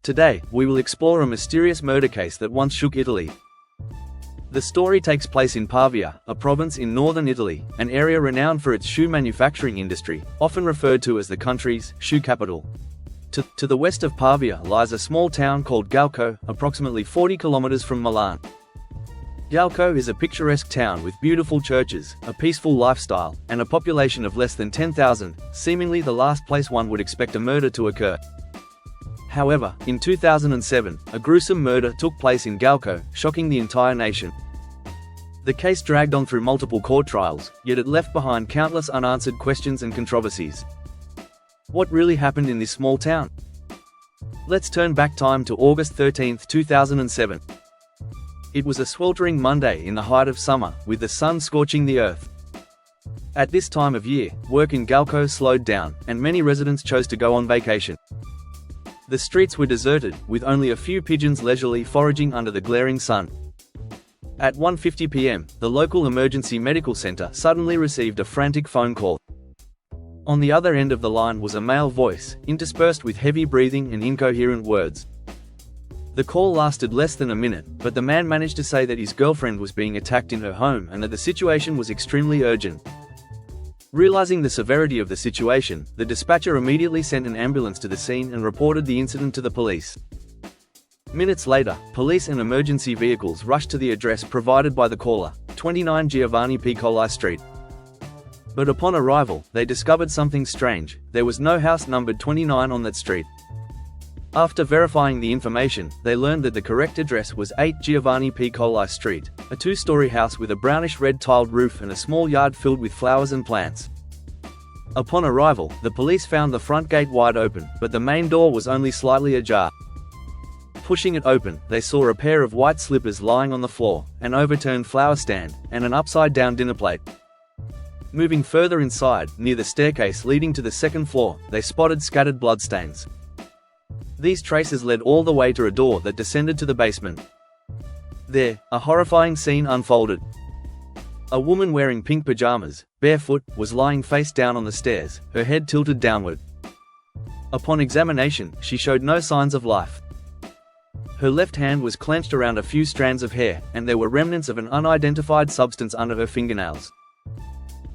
Today, we will explore a mysterious murder case that once shook Italy. The story takes place in Pavia, a province in northern Italy, an area renowned for its shoe manufacturing industry, often referred to as the country's shoe capital. To the west of Pavia lies a small town called Galco, approximately 40 kilometers from Milan. Galco is a picturesque town with beautiful churches, a peaceful lifestyle, and a population of less than 10,000, seemingly the last place one would expect a murder to occur. However, in 2007, a gruesome murder took place in Galco, shocking the entire nation. The case dragged on through multiple court trials, yet it left behind countless unanswered questions and controversies. What really happened in this small town? Let's turn back time to August 13, 2007. It was a sweltering Monday in the height of summer, with the sun scorching the earth. At this time of year, work in Galco slowed down, and many residents chose to go on vacation. The streets were deserted, with only a few pigeons leisurely foraging under the glaring sun. At 1:50 p.m., the local emergency medical center suddenly received a frantic phone call. On the other end of the line was a male voice, interspersed with heavy breathing and incoherent words. The call lasted less than a minute, but the man managed to say that his girlfriend was being attacked in her home and that the situation was extremely urgent. Realizing the severity of the situation, the dispatcher immediately sent an ambulance to the scene and reported the incident to the police. Minutes later, police and emergency vehicles rushed to the address provided by the caller, 29 Giovanni Piccoli Street. But upon arrival, they discovered something strange: there was no house numbered 29 on that street. After verifying the information, they learned that the correct address was 8 Giovanni Piccoli Street, a two-story house with a brownish-red tiled roof and a small yard filled with flowers and plants. Upon arrival, the police found the front gate wide open, but the main door was only slightly ajar. Pushing it open, they saw a pair of white slippers lying on the floor, an overturned flower stand, and an upside-down dinner plate. Moving further inside, near the staircase leading to the second floor, they spotted scattered bloodstains. These traces led all the way to a door that descended to the basement. There, a horrifying scene unfolded. A woman wearing pink pajamas, barefoot, was lying face down on the stairs, her head tilted downward. Upon examination, she showed no signs of life. Her left hand was clenched around a few strands of hair, and there were remnants of an unidentified substance under her fingernails.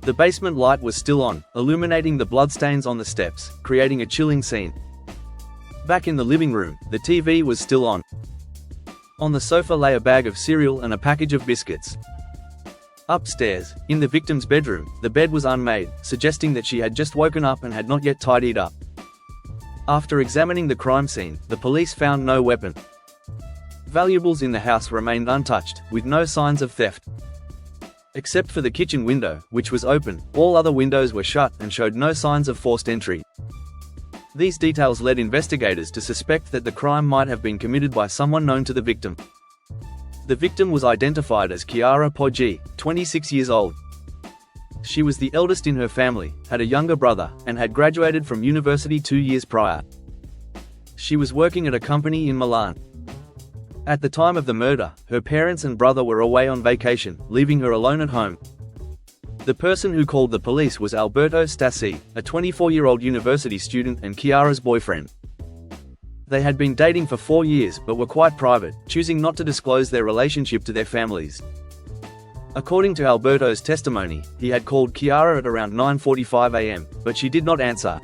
The basement light was still on, illuminating the bloodstains on the steps, creating a chilling scene. Back in the living room, the TV was still on. On the sofa lay a bag of cereal and a package of biscuits. Upstairs, in the victim's bedroom, the bed was unmade, suggesting that she had just woken up and had not yet tidied up. After examining the crime scene, the police found no weapon. Valuables in the house remained untouched, with no signs of theft. Except for the kitchen window, which was open, all other windows were shut and showed no signs of forced entry. These details led investigators to suspect that the crime might have been committed by someone known to the victim. The victim was identified as Chiara, 26 years old. She was the eldest in her family, had a younger brother, and had graduated from university 2 years prior. She was working at a company in Milan. At the time of the murder, her parents and brother were away on vacation, leaving her alone at home. The person who called the police was Alberto, a 24-year-old university student and Chiara's boyfriend. They had been dating for 4 years but were quite private, choosing not to disclose their relationship to their families. According to Alberto's testimony, he had called Chiara at around 9:45 a.m., but she did not answer.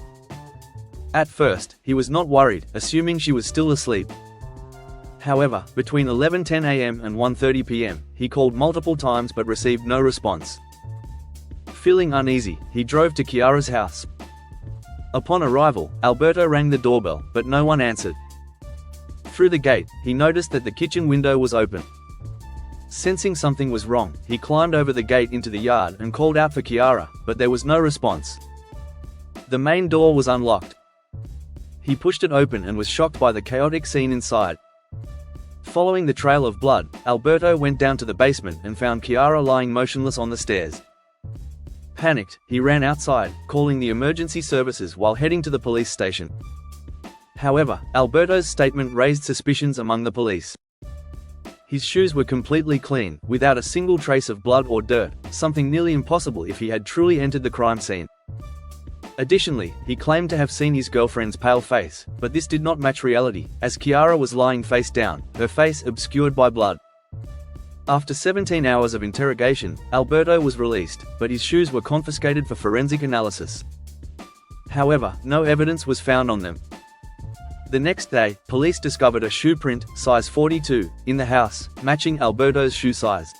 At first, he was not worried, assuming she was still asleep. However, between 11:10 a.m. and 1:30 p.m., he called multiple times but received no response. Feeling uneasy, he drove to Chiara's house. Upon arrival, Alberto rang the doorbell, but no one answered. Through the gate, he noticed that the kitchen window was open. Sensing something was wrong, he climbed over the gate into the yard and called out for Chiara, but there was no response. The main door was unlocked. He pushed it open and was shocked by the chaotic scene inside. Following the trail of blood, Alberto went down to the basement and found Chiara lying motionless on the stairs. Panicked, he ran outside, calling the emergency services while heading to the police station. However, Alberto's statement raised suspicions among the police. His shoes were completely clean, without a single trace of blood or dirt, something nearly impossible if he had truly entered the crime scene. Additionally, he claimed to have seen his girlfriend's pale face, but this did not match reality, as Chiara was lying face down, her face obscured by blood. After 17 hours of interrogation, Alberto was released, but his shoes were confiscated for forensic analysis. However, no evidence was found on them. The next day, police discovered a shoe print, size 42, in the house, matching Alberto's shoe size.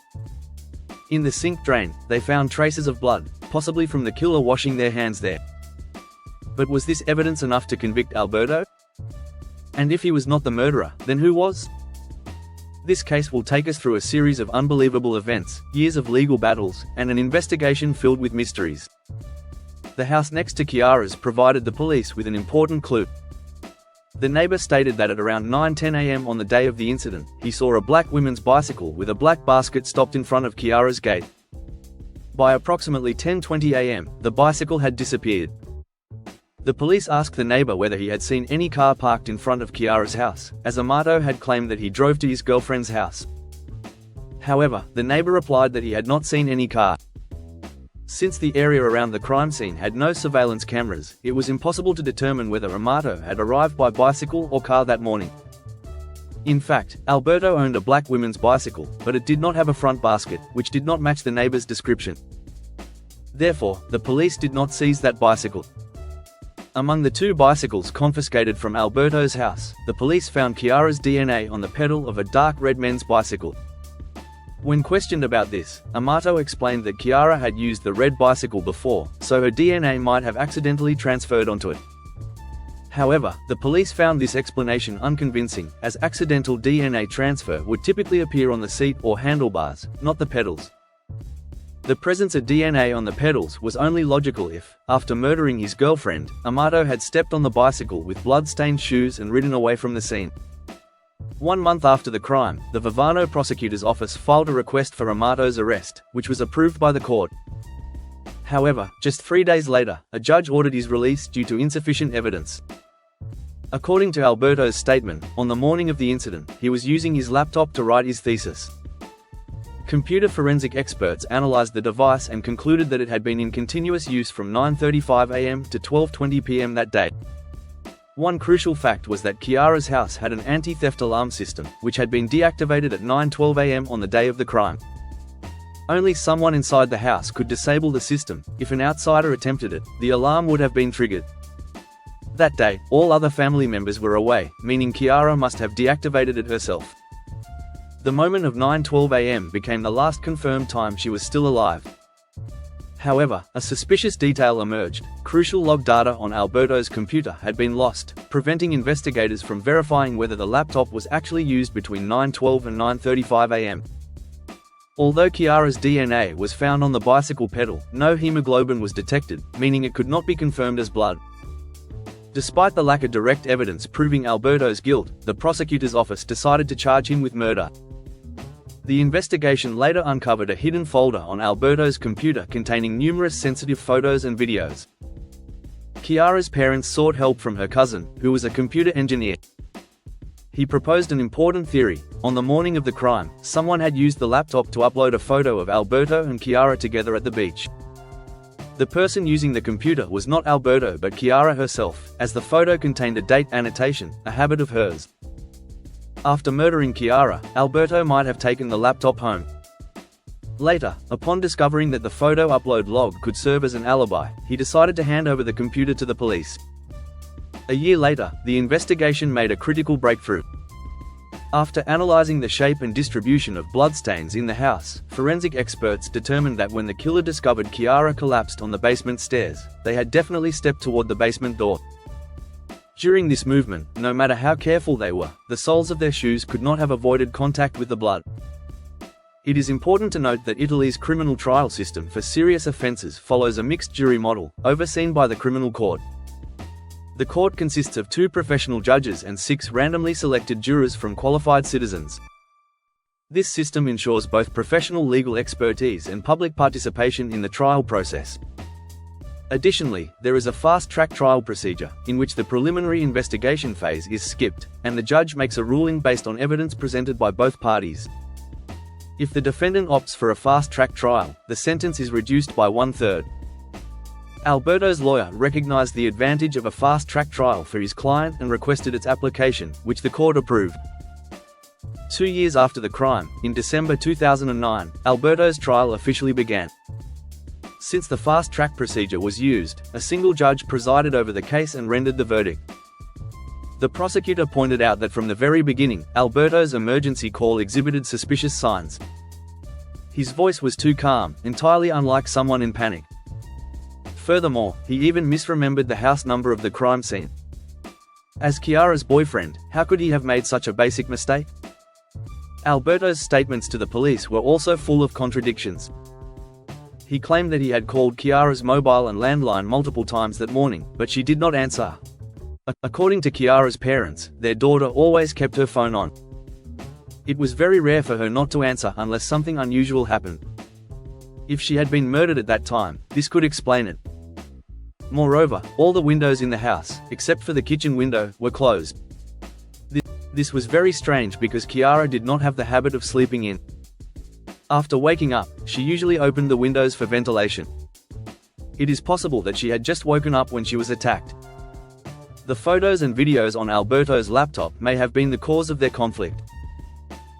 In the sink drain, they found traces of blood, possibly from the killer washing their hands there. But was this evidence enough to convict Alberto? And if he was not the murderer, then who was? This case will take us through a series of unbelievable events, years of legal battles, and an investigation filled with mysteries. The house next to Chiara's provided the police with an important clue. The neighbor stated that at around 9:10 a.m. on the day of the incident, he saw a black women's bicycle with a black basket stopped in front of Chiara's gate. By approximately 10:20 a.m., the bicycle had disappeared. The police asked the neighbor whether he had seen any car parked in front of Chiara's house, as Alberto had claimed that he drove to his girlfriend's house. However, the neighbor replied that he had not seen any car. Since the area around the crime scene had no surveillance cameras, it was impossible to determine whether Alberto had arrived by bicycle or car that morning. In fact, Alberto owned a black women's bicycle, but it did not have a front basket, which did not match the neighbor's description. Therefore, the police did not seize that bicycle. Among the two bicycles confiscated from Alberto's house, the police found Chiara's DNA on the pedal of a dark red men's bicycle. When questioned about this, Alberto explained that Chiara had used the red bicycle before, so her DNA might have accidentally transferred onto it. However, the police found this explanation unconvincing, as accidental DNA transfer would typically appear on the seat or handlebars, not the pedals. The presence of DNA on the pedals was only logical if, after murdering his girlfriend, Alberto had stepped on the bicycle with blood-stained shoes and ridden away from the scene. 1 month after the crime, the Vivano prosecutor's office filed a request for Alberto's arrest, which was approved by the court. However, just 3 days later, a judge ordered his release due to insufficient evidence. According to Alberto's statement, on the morning of the incident, he was using his laptop to write his thesis. Computer forensic experts analyzed the device and concluded that it had been in continuous use from 9:35 a.m. to 12:20 p.m. that day. One crucial fact was that Chiara's house had an anti-theft alarm system, which had been deactivated at 9:12 a.m. on the day of the crime. Only someone inside the house could disable the system. If an outsider attempted it, the alarm would have been triggered. That day, all other family members were away, meaning Chiara must have deactivated it herself. The moment of 9:12 a.m. became the last confirmed time she was still alive. However, a suspicious detail emerged. Crucial log data on Alberto's computer had been lost, preventing investigators from verifying whether the laptop was actually used between 9:12 and 9:35 a.m. Although Chiara's DNA was found on the bicycle pedal, no hemoglobin was detected, meaning it could not be confirmed as blood. Despite the lack of direct evidence proving Alberto's guilt, the prosecutor's office decided to charge him with murder. The investigation later uncovered a hidden folder on Alberto's computer containing numerous sensitive photos and videos. Chiara's parents sought help from her cousin, who was a computer engineer. He proposed an important theory. On the morning of the crime, someone had used the laptop to upload a photo of Alberto and Chiara together at the beach. The person using the computer was not Alberto but Chiara herself, as the photo contained a date annotation, a habit of hers. After murdering Chiara, Alberto might have taken the laptop home. Later, upon discovering that the photo upload log could serve as an alibi, he decided to hand over the computer to the police. A year later, the investigation made a critical breakthrough. After analyzing the shape and distribution of bloodstains in the house, forensic experts determined that when the killer discovered Chiara collapsed on the basement stairs, they had definitely stepped toward the basement door. During this movement, no matter how careful they were, the soles of their shoes could not have avoided contact with the blood. It is important to note that Italy's criminal trial system for serious offences follows a mixed jury model, overseen by the criminal court. The court consists of 2 professional judges and 6 randomly selected jurors from qualified citizens. This system ensures both professional legal expertise and public participation in the trial process. Additionally, there is a fast-track trial procedure, in which the preliminary investigation phase is skipped, and the judge makes a ruling based on evidence presented by both parties. If the defendant opts for a fast-track trial, the sentence is reduced by 1/3. Alberto's lawyer recognized the advantage of a fast-track trial for his client and requested its application, which the court approved. 2 years after the crime, in December 2009, Alberto's trial officially began. Since the fast-track procedure was used, a single judge presided over the case and rendered the verdict. The prosecutor pointed out that from the very beginning, Alberto's emergency call exhibited suspicious signs. His voice was too calm, entirely unlike someone in panic. Furthermore, he even misremembered the house number of the crime scene. As Chiara's boyfriend, how could he have made such a basic mistake? Alberto's statements to the police were also full of contradictions. He claimed that he had called Chiara's mobile and landline multiple times that morning, but she did not answer. According to Chiara's parents, their daughter always kept her phone on. It was very rare for her not to answer unless something unusual happened. If she had been murdered at that time, this could explain it. Moreover, all the windows in the house, except for the kitchen window, were closed. This was very strange because Chiara did not have the habit of sleeping in. After waking up, she usually opened the windows for ventilation. It is possible that she had just woken up when she was attacked. The photos and videos on Alberto's laptop may have been the cause of their conflict.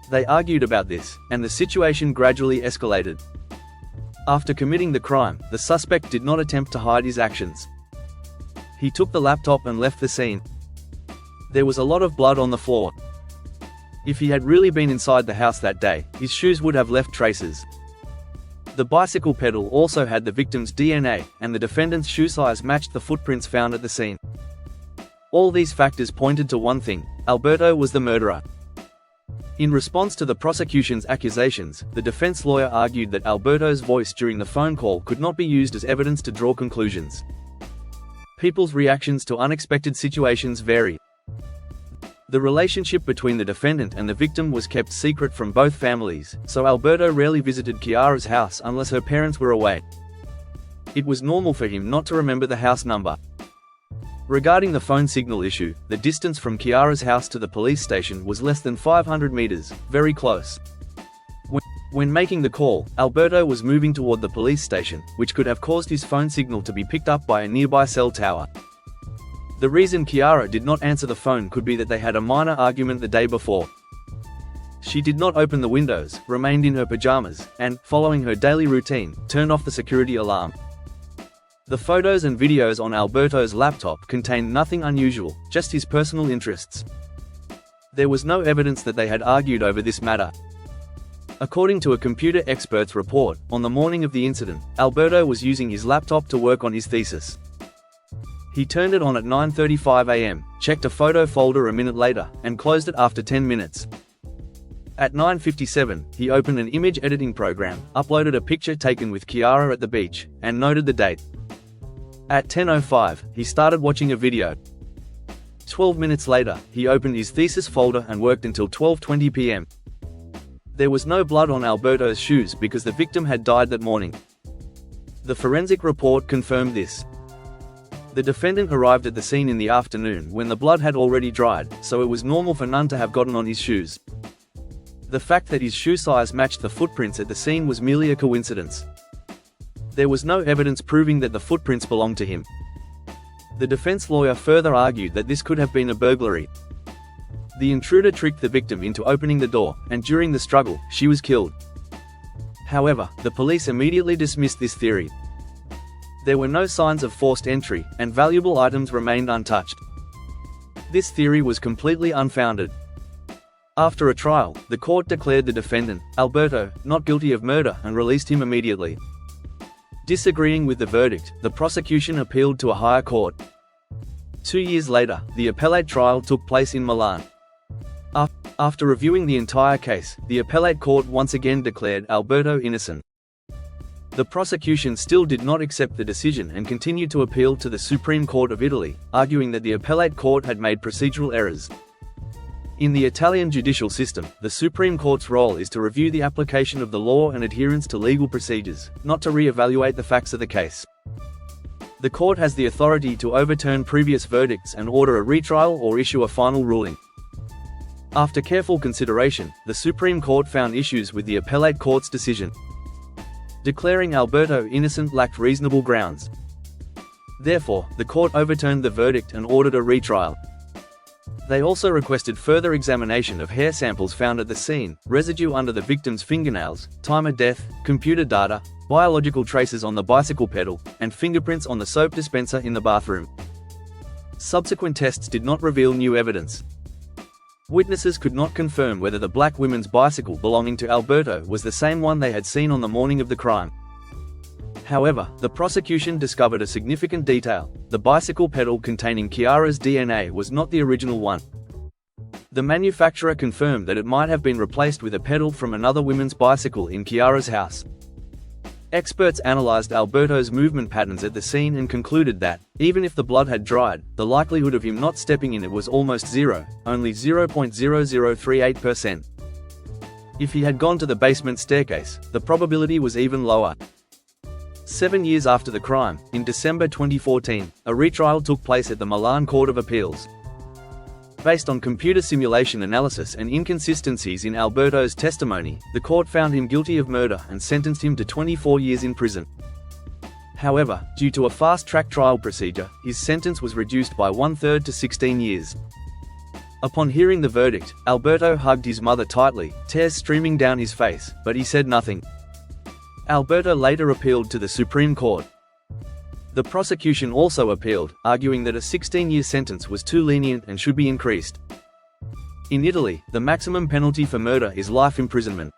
They argued about this, and the situation gradually escalated. After committing the crime, the suspect did not attempt to hide his actions. He took the laptop and left the scene. There was a lot of blood on the floor. If he had really been inside the house that day, his shoes would have left traces. The bicycle pedal also had the victim's DNA, and the defendant's shoe size matched the footprints found at the scene. All these factors pointed to one thing: Alberto was the murderer. In response to the prosecution's accusations, the defense lawyer argued that Alberto's voice during the phone call could not be used as evidence to draw conclusions. People's reactions to unexpected situations vary. The relationship between the defendant and the victim was kept secret from both families, so Alberto rarely visited Chiara's house unless her parents were away. It was normal for him not to remember the house number. Regarding the phone signal issue, the distance from Chiara's house to the police station was less than 500 meters, very close. When making the call, Alberto was moving toward the police station, which could have caused his phone signal to be picked up by a nearby cell tower. The reason Chiara did not answer the phone could be that they had a minor argument the day before. She did not open the windows, remained in her pajamas, and, following her daily routine, turned off the security alarm. The photos and videos on Alberto's laptop contained nothing unusual, just his personal interests. There was no evidence that they had argued over this matter. According to a computer expert's report, on the morning of the incident, Alberto was using his laptop to work on his thesis. He turned it on at 9:35 a.m., checked a photo folder a minute later, and closed it after 10 minutes. At 9:57, he opened an image editing program, uploaded a picture taken with Chiara at the beach, and noted the date. At 10:05, he started watching a video. 12 minutes later, he opened his thesis folder and worked until 12:20 p.m. There was no blood on Alberto's shoes because the victim had died that morning. The forensic report confirmed this. The defendant arrived at the scene in the afternoon when the blood had already dried, so it was normal for none to have gotten on his shoes. The fact that his shoe size matched the footprints at the scene was merely a coincidence. There was no evidence proving that the footprints belonged to him. The defense lawyer further argued that this could have been a burglary. The intruder tricked the victim into opening the door, and during the struggle, she was killed. However, the police immediately dismissed this theory. There were no signs of forced entry, and valuable items remained untouched. This theory was completely unfounded. After a trial, the court declared the defendant, Alberto, not guilty of murder and released him immediately. Disagreeing with the verdict, the prosecution appealed to a higher court. 2 years later, the appellate trial took place in Milan. After reviewing the entire case, the appellate court once again declared Alberto innocent. The prosecution still did not accept the decision and continued to appeal to the Supreme Court of Italy, arguing that the appellate court had made procedural errors. In the Italian judicial system, the Supreme Court's role is to review the application of the law and adherence to legal procedures, not to re-evaluate the facts of the case. The court has the authority to overturn previous verdicts and order a retrial or issue a final ruling. After careful consideration, the Supreme Court found issues with the appellate court's decision. Declaring Alberto innocent lacked reasonable grounds. Therefore, the court overturned the verdict and ordered a retrial. They also requested further examination of hair samples found at the scene, residue under the victim's fingernails, time of death, computer data, biological traces on the bicycle pedal, and fingerprints on the soap dispenser in the bathroom. Subsequent tests did not reveal new evidence. Witnesses could not confirm whether the black women's bicycle belonging to Alberto was the same one they had seen on the morning of the crime. However, the prosecution discovered a significant detail: the bicycle pedal containing Chiara's DNA was not the original one. The manufacturer confirmed that it might have been replaced with a pedal from another woman's bicycle in Chiara's house. Experts analyzed Alberto's movement patterns at the scene and concluded that, even if the blood had dried, the likelihood of him not stepping in it was almost zero, only 0.0038%. If he had gone to the basement staircase, the probability was even lower. 7 years after the crime, in December 2014, a retrial took place at the Milan Court of Appeals. Based on computer simulation analysis and inconsistencies in Alberto's testimony, the court found him guilty of murder and sentenced him to 24 years in prison. However, due to a fast-track trial procedure, his sentence was reduced by 1/3 to 16 years. Upon hearing the verdict, Alberto hugged his mother tightly, tears streaming down his face, but he said nothing. Alberto later appealed to the Supreme Court. The prosecution also appealed, arguing that a 16-year sentence was too lenient and should be increased. In Italy, the maximum penalty for murder is life imprisonment.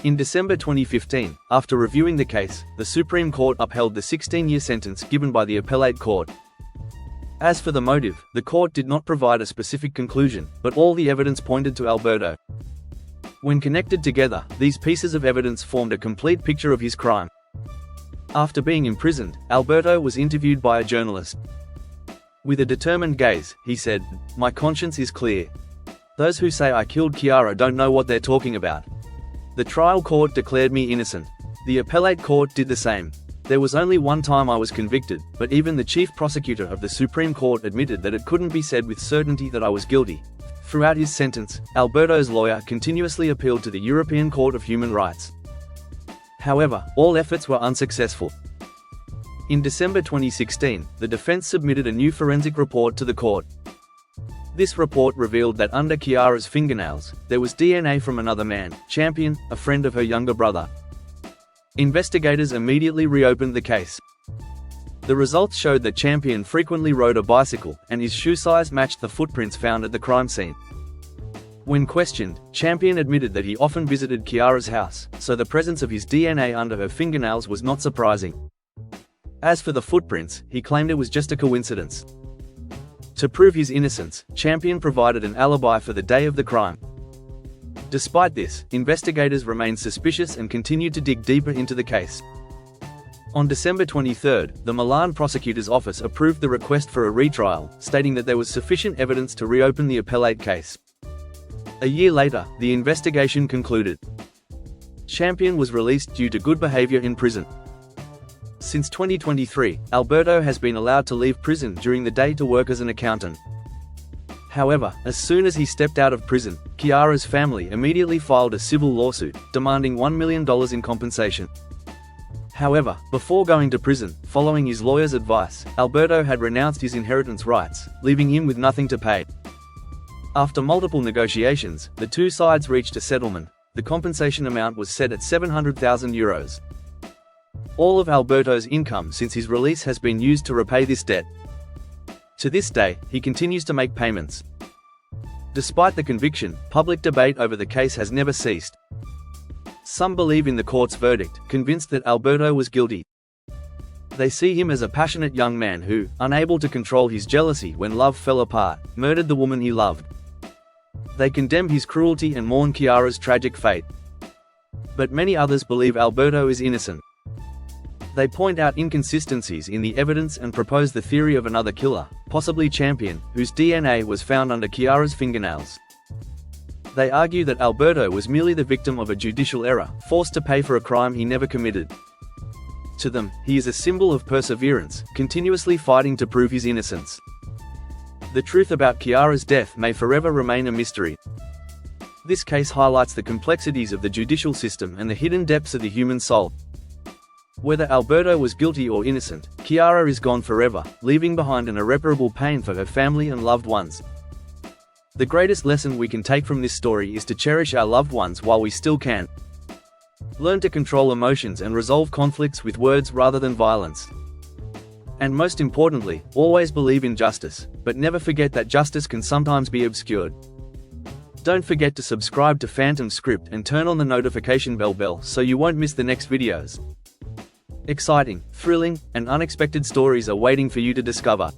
In December 2015, after reviewing the case, the Supreme Court upheld the 16-year sentence given by the appellate court. As for the motive, the court did not provide a specific conclusion, but all the evidence pointed to Alberto. When connected together, these pieces of evidence formed a complete picture of his crime. After being imprisoned, Alberto was interviewed by a journalist. With a determined gaze, he said, "My conscience is clear. Those who say I killed Chiara don't know what they're talking about. The trial court declared me innocent. The appellate court did the same. There was only one time I was convicted, but even the chief prosecutor of the Supreme Court admitted that it couldn't be said with certainty that I was guilty." Throughout his sentence, Alberto's lawyer continuously appealed to the European Court of Human Rights. However, all efforts were unsuccessful. In December 2016, the defense submitted a new forensic report to the court. This report revealed that under Chiara's fingernails, there was DNA from another man, Champion, a friend of her younger brother. Investigators immediately reopened the case. The results showed that Champion frequently rode a bicycle, and his shoe size matched the footprints found at the crime scene. When questioned, Champion admitted that he often visited Chiara's house, so the presence of his DNA under her fingernails was not surprising. As for the footprints, he claimed it was just a coincidence. To prove his innocence, Champion provided an alibi for the day of the crime. Despite this, investigators remained suspicious and continued to dig deeper into the case. On December 23, the Milan prosecutor's office approved the request for a retrial, stating that there was sufficient evidence to reopen the appellate case. A year later, the investigation concluded. Champion was released due to good behavior in prison. Since 2023, Alberto has been allowed to leave prison during the day to work as an accountant. However, as soon as he stepped out of prison, Chiara's family immediately filed a civil lawsuit, demanding $1 million in compensation. However, before going to prison, following his lawyer's advice, Alberto had renounced his inheritance rights, leaving him with nothing to pay. After multiple negotiations, the two sides reached a settlement. The compensation amount was set at €700,000. All of Alberto's income since his release has been used to repay this debt. To this day, he continues to make payments. Despite the conviction, public debate over the case has never ceased. Some believe in the court's verdict, convinced that Alberto was guilty. They see him as a passionate young man who, unable to control his jealousy when love fell apart, murdered the woman he loved. They condemn his cruelty and mourn Chiara's tragic fate. But many others believe Alberto is innocent. They point out inconsistencies in the evidence and propose the theory of another killer, possibly Champion, whose DNA was found under Chiara's fingernails. They argue that Alberto was merely the victim of a judicial error, forced to pay for a crime he never committed. To them, he is a symbol of perseverance, continuously fighting to prove his innocence. The truth about Chiara's death may forever remain a mystery. This case highlights the complexities of the judicial system and the hidden depths of the human soul. Whether Alberto was guilty or innocent, Chiara is gone forever, leaving behind an irreparable pain for her family and loved ones. The greatest lesson we can take from this story is to cherish our loved ones while we still can. Learn to control emotions and resolve conflicts with words rather than violence. And most importantly, always believe in justice, but never forget that justice can sometimes be obscured. Don't forget to subscribe to Phantom Script and turn on the notification bell so you won't miss the next videos. Exciting, thrilling, and unexpected stories are waiting for you to discover.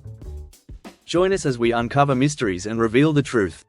Join us as we uncover mysteries and reveal the truth.